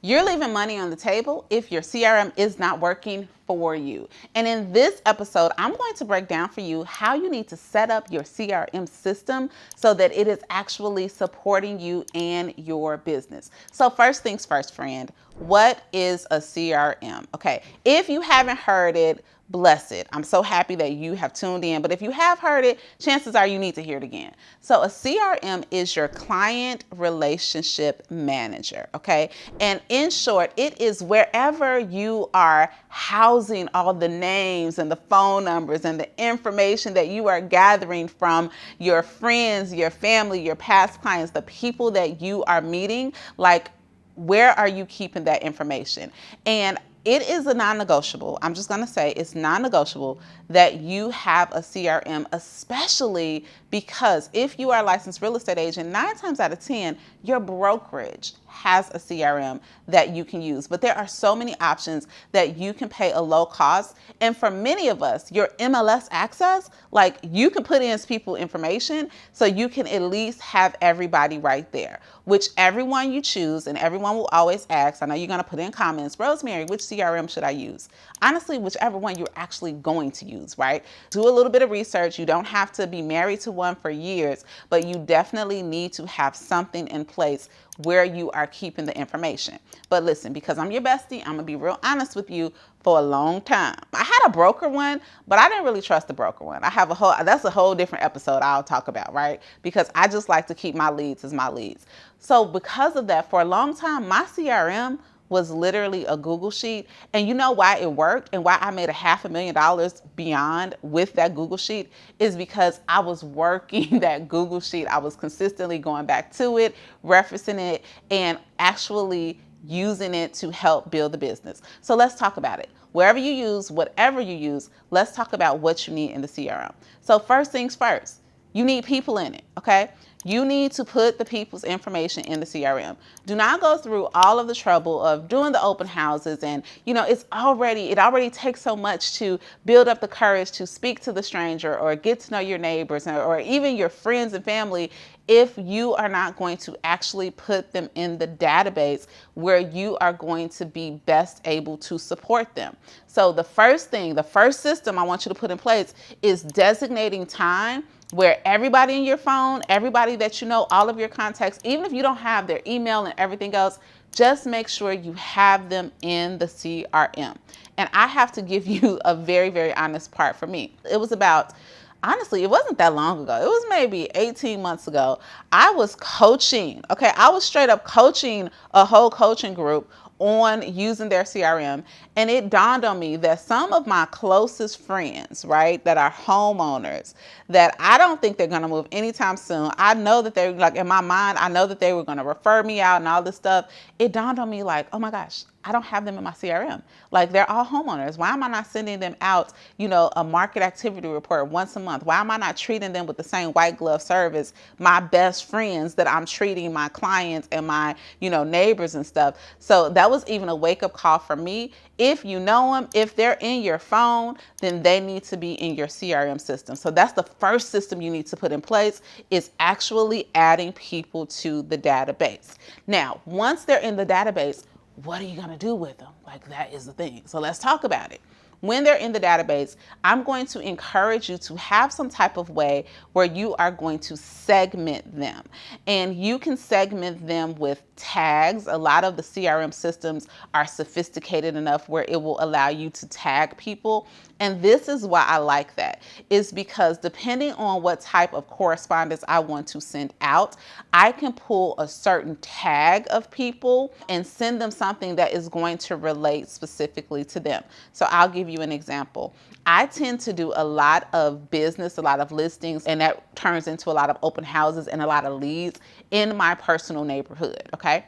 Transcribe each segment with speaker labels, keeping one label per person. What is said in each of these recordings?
Speaker 1: You're leaving money on the table if your CRM is not working for you. And in this episode, I'm going to break down for you how you need to set up your CRM system so that it is actually supporting you and your business. So first things first, friend, what is a CRM? Okay, if you haven't heard it, bless it. I'm so happy that you have tuned in. But if you have heard it, chances are you need to hear it again. So a CRM is your client relationship manager. Okay. And in short, it is wherever you are housing all the names and the phone numbers and the information that you are gathering from your friends, your family, your past clients, the people that you are meeting. Like, where are you keeping that information? And it is a non-negotiable. I'm just going to say it's non-negotiable that you have a CRM, especially because if you are a licensed real estate agent, 9 times out of 10, your brokerage has a CRM that you can use. But there are so many options that you can pay a low cost. And for many of us, your MLS access, like you can put in people's information so you can at least have everybody right there. Whichever one you choose, and everyone will always ask, I know you're going to put in comments, Rosemary, which CRM should I use? Honestly, whichever one you're actually going to use, right? Do a little bit of research. You don't have to be married to one for years, but you definitely need to have something in place where you are keeping the information. But listen, because I'm your bestie, I'm gonna be real honest with you. For a long time, I had a broker one, but I didn't really trust the broker one. That's a whole different episode I'll talk about, right? Because I just like to keep my leads as my leads. So because of that, for a long time, my CRM was literally a Google sheet. And you know why it worked and why I made $500,000 beyond with that Google sheet is because I was working that Google sheet. I was consistently going back to it, referencing it, and actually using it to help build the business. So let's talk about it. Wherever you use, whatever you use, let's talk about what you need in the CRM. So first things first, you need people in it, okay? You need to put the people's information in the CRM. Do not go through all of the trouble of doing the open houses. And, it already takes so much to build up the courage to speak to the stranger or get to know your neighbors or even your friends and family if you are not going to actually put them in the database where you are going to be best able to support them. So the first system I want you to put in place is designating time where everybody in your phone, everybody that you know, all of your contacts, even if you don't have their email and everything else, just make sure you have them in the CRM. And I have to give you a very, very honest part for me. It wasn't that long ago. It was maybe 18 months ago. I was coaching. Okay. I was straight up coaching a whole coaching group on using their CRM. And it dawned on me that some of my closest friends, right, that are homeowners, that I don't think they're going to move anytime soon. I know that they're like, in my mind, I know that they were going to refer me out and all this stuff. It dawned on me like, oh my gosh, I don't have them in my CRM. Like, they're all homeowners. Why am I not sending them out, a market activity report once a month? Why am I not treating them with the same white glove service, my best friends that I'm treating my clients and my, neighbors and stuff? So that was even a wake up call for me. If you know them, if they're in your phone, then they need to be in your CRM system. So that's the first system you need to put in place, is actually adding people to the database. Now, once they're in the database, what are you going to do with them? Like, that is the thing. So let's talk about it. When they're in the database, I'm going to encourage you to have some type of way where you are going to segment them. And you can segment them with tags. A lot of the CRM systems are sophisticated enough where it will allow you to tag people. And this is why I like that, is because depending on what type of correspondence I want to send out, I can pull a certain tag of people and send them something that is going to relate specifically to them. So I'll give you an example. I tend to do a lot of business, a lot of listings, and that turns into a lot of open houses and a lot of leads in my personal neighborhood, okay?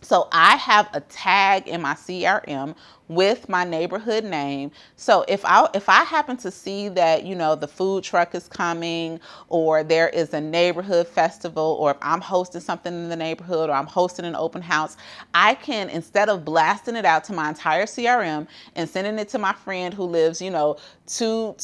Speaker 1: So I have a tag in my CRM with my neighborhood name. So if I happen to see that, the food truck is coming, or there is a neighborhood festival, or if I'm hosting something in the neighborhood, or I'm hosting an open house, I can, instead of blasting it out to my entire CRM and sending it to my friend who lives, two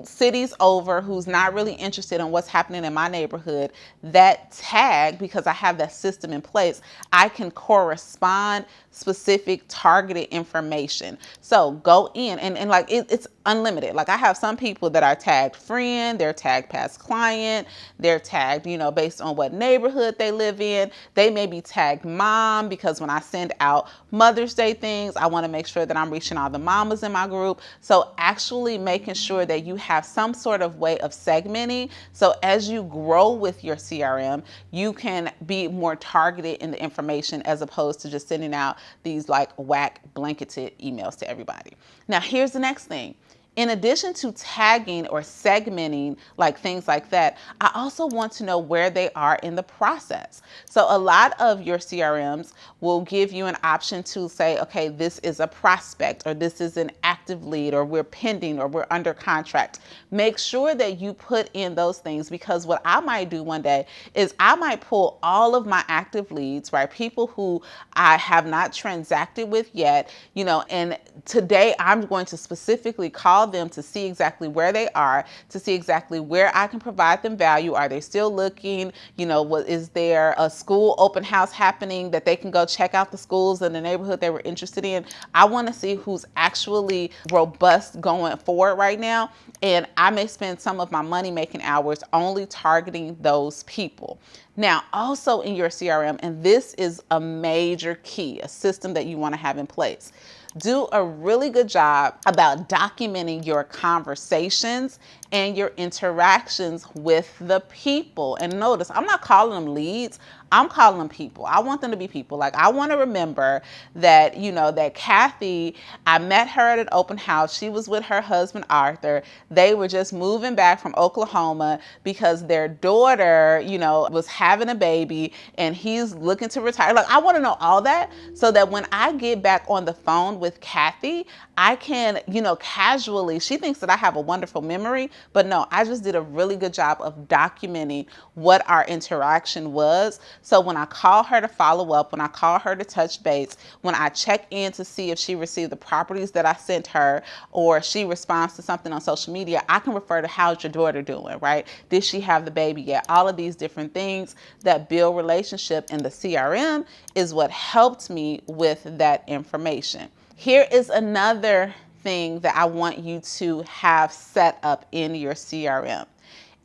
Speaker 1: cities over, who's not really interested in what's happening in my neighborhood, that tag, because I have that system in place, I can correspond specific targeted information. So go in and like it's unlimited. Like I have some people that are tagged friend, they're tagged past client, they're tagged, based on what neighborhood they live in. They may be tagged mom, because when I send out Mother's Day things, I want to make sure that I'm reaching all the mamas in my group. So actually making sure that you have some sort of way of segmenting. So as you grow with your CRM, you can be more targeted in the information, as opposed to just sending out these like whack blanketed emails to everybody. Now, here's the next thing. In addition to tagging or segmenting, like things like that, I also want to know where they are in the process. So a lot of your CRMs will give you an option to say, okay, this is a prospect, or this is an active lead, or we're pending, or we're under contract. Make sure that you put in those things, because what I might do one day is I might pull all of my active leads, right? People who I have not transacted with yet, and today I'm going to specifically call them to see exactly where they are, to see exactly where I can provide them value. Are they still looking? Is there a school open house happening that they can go check out the schools in the neighborhood they were interested in? I want to see who's actually robust going forward right now. And I may spend some of my money making hours only targeting those people. Now, also in your CRM, and this is a major key, a system that you want to have in place, do a really good job about documenting your conversations and your interactions with the people. And notice, I'm not calling them leads. I'm calling them people. I want them to be people. Like, I want to remember that, that Kathy, I met her at an open house. She was with her husband, Arthur. They were just moving back from Oklahoma because their daughter, was having a baby and he's looking to retire. Like, I want to know all that, so that when I get back on the phone with Kathy, I can, casually, she thinks that I have a wonderful memory, but no, I just did a really good job of documenting what our interaction was. So when I call her to follow up, when I call her to touch base, when I check in to see if she received the properties that I sent her, or she responds to something on social media, I can refer to, how's your daughter doing, right? Did she have the baby yet? All of these different things that build relationship, and the CRM is what helped me with that information. Here is another thing that I want you to have set up in your CRM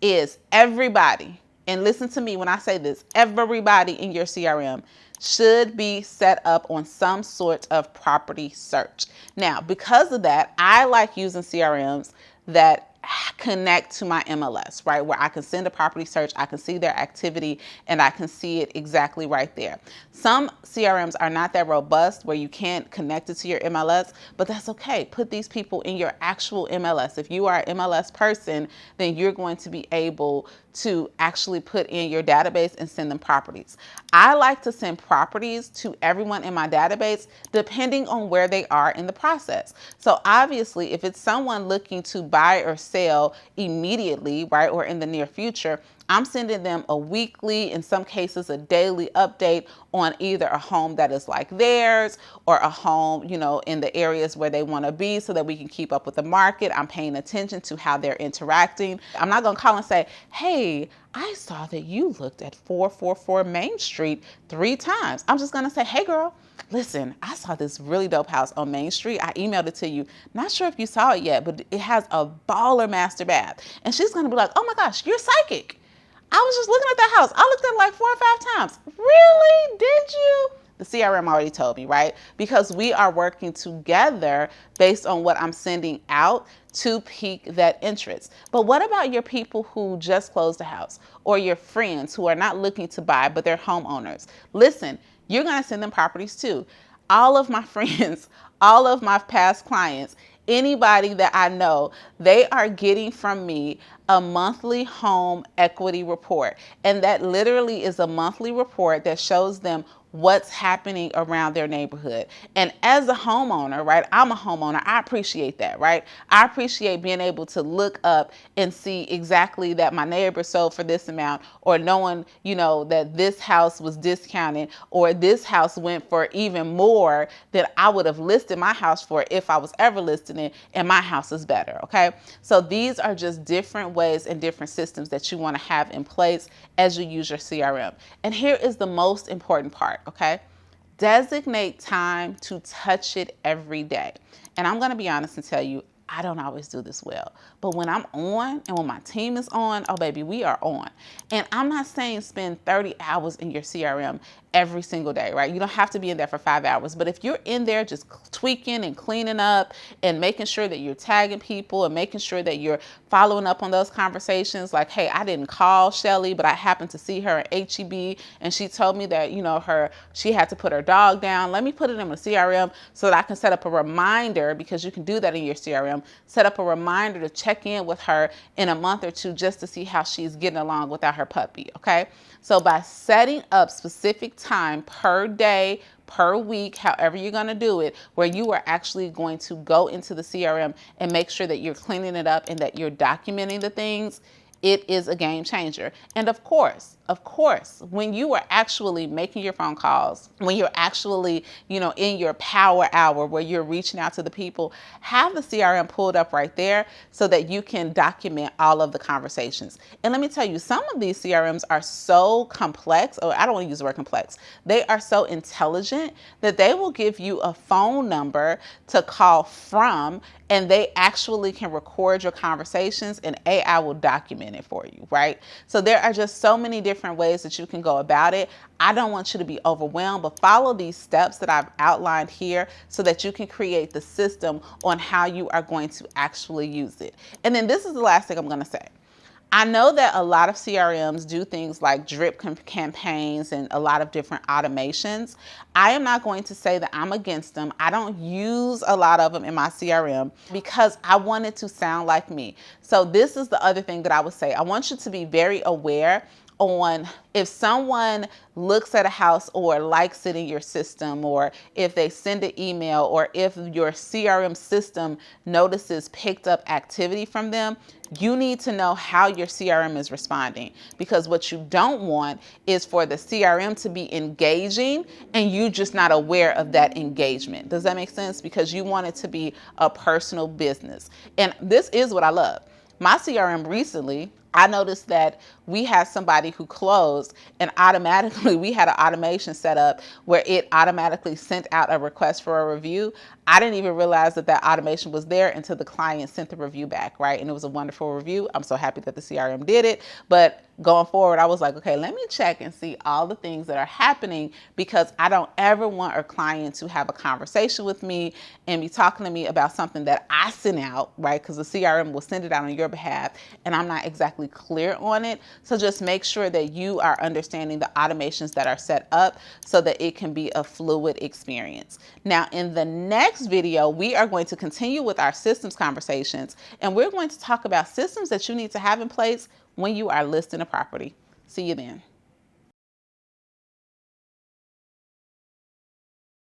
Speaker 1: is everybody, and listen to me when I say this, everybody in your CRM should be set up on some sort of property search. Now, because of that, I like using CRMs that connect to my MLS, right? Where I can send a property search, I can see their activity, and I can see it exactly right there. Some CRMs are not that robust where you can't connect it to your MLS, but that's okay. Put these people in your actual MLS. If you are an MLS person, then you're going to be able to actually put in your database and send them properties. I like to send properties to everyone in my database depending on where they are in the process. So obviously, if it's someone looking to buy or sell immediately, right, or in the near future, I'm sending them a weekly, in some cases a daily update on either a home that is like theirs, or a home, in the areas where they want to be, so that we can keep up with the market. I'm paying attention to how they're interacting. I'm not going to call and say, hey, I saw that you looked at 444 Main Street 3 times. I'm just going to say, hey girl, listen, I saw this really dope house on Main Street. I emailed it to you. Not sure if you saw it yet, but it has a baller master bath. And she's going to be like, oh my gosh, you're psychic. I was just looking at that house. I looked at it like 4 or 5 times. Really? Did you? The CRM already told me, right? Because we are working together based on what I'm sending out to pique that interest. But what about your people who just closed a house, or your friends who are not looking to buy, but they're homeowners? Listen, you're going to send them properties too. All of my friends, all of my past clients, anybody that I know, they are getting from me a monthly home equity report. And that literally is a monthly report that shows them what's happening around their neighborhood. And as a homeowner, right, I'm a homeowner, I appreciate that, right? I appreciate being able to look up and see exactly that my neighbor sold for this amount, or knowing, that this house was discounted, or this house went for even more than I would have listed my house for if I was ever listing it, and my house is better, okay? So these are just different ways and different systems that you want to have in place as you use your CRM. And here is the most important part, okay? Designate time to touch it every day. And I'm going to be honest and tell you, I don't always do this well. But when I'm on and when my team is on, oh baby, we are on. And I'm not saying spend 30 hours in your CRM every single day, right? You don't have to be in there for 5 hours. But if you're in there just tweaking and cleaning up and making sure that you're tagging people and making sure that you're following up on those conversations, like, hey, I didn't call Shelly, but I happened to see her at HEB and she told me that, she had to put her dog down. Let me put it in my CRM so that I can set up a reminder, because you can do that in your CRM, set up a reminder to check in with her in a month or two just to see how she's getting along without her puppy, okay? So by setting up specific time per day, per week, however you're going to do it, where you are actually going to go into the CRM and make sure that you're cleaning it up and that you're documenting the things, it is a game changer. And of course, when you are actually making your phone calls, when you're actually, in your power hour where you're reaching out to the people, have the CRM pulled up right there so that you can document all of the conversations. And let me tell you, some of these CRMs are so complex, or I don't want to use the word complex, they are so intelligent that they will give you a phone number to call from, and they actually can record your conversations and AI will document it for you, right? So there are just so many different ways that you can go about it. I don't want you to be overwhelmed, but follow these steps that I've outlined here so that you can create the system on how you are going to actually use it. And then this is the last thing I'm going to say. I know that a lot of CRMs do things like drip campaigns and a lot of different automations. I am not going to say that I'm against them. I don't use a lot of them in my CRM because I want it to sound like me. So this is the other thing that I would say. I want you to be very aware on if someone looks at a house or likes it in your system, or if they send an email, or if your CRM system notices picked up activity from them, you need to know how your CRM is responding, because what you don't want is for the CRM to be engaging and you just not aware of that engagement. Does that make sense? Because you want it to be a personal business. And this is what I love. My CRM recently, I noticed that we had somebody who closed, and automatically we had an automation set up where it automatically sent out a request for a review. I didn't even realize that automation was there until the client sent the review back, right? And it was a wonderful review. I'm so happy that the CRM did it. But going forward, I was like, okay, let me check and see all the things that are happening, because I don't ever want a client to have a conversation with me and be talking to me about something that I sent out, right? Because the CRM will send it out on your behalf and I'm not exactly clear on it. So just make sure that you are understanding the automations that are set up so that it can be a fluid experience. Now, in the next video, we are going to continue with our systems conversations, and we're going to talk about systems that you need to have in place when you are listing a property. See you then.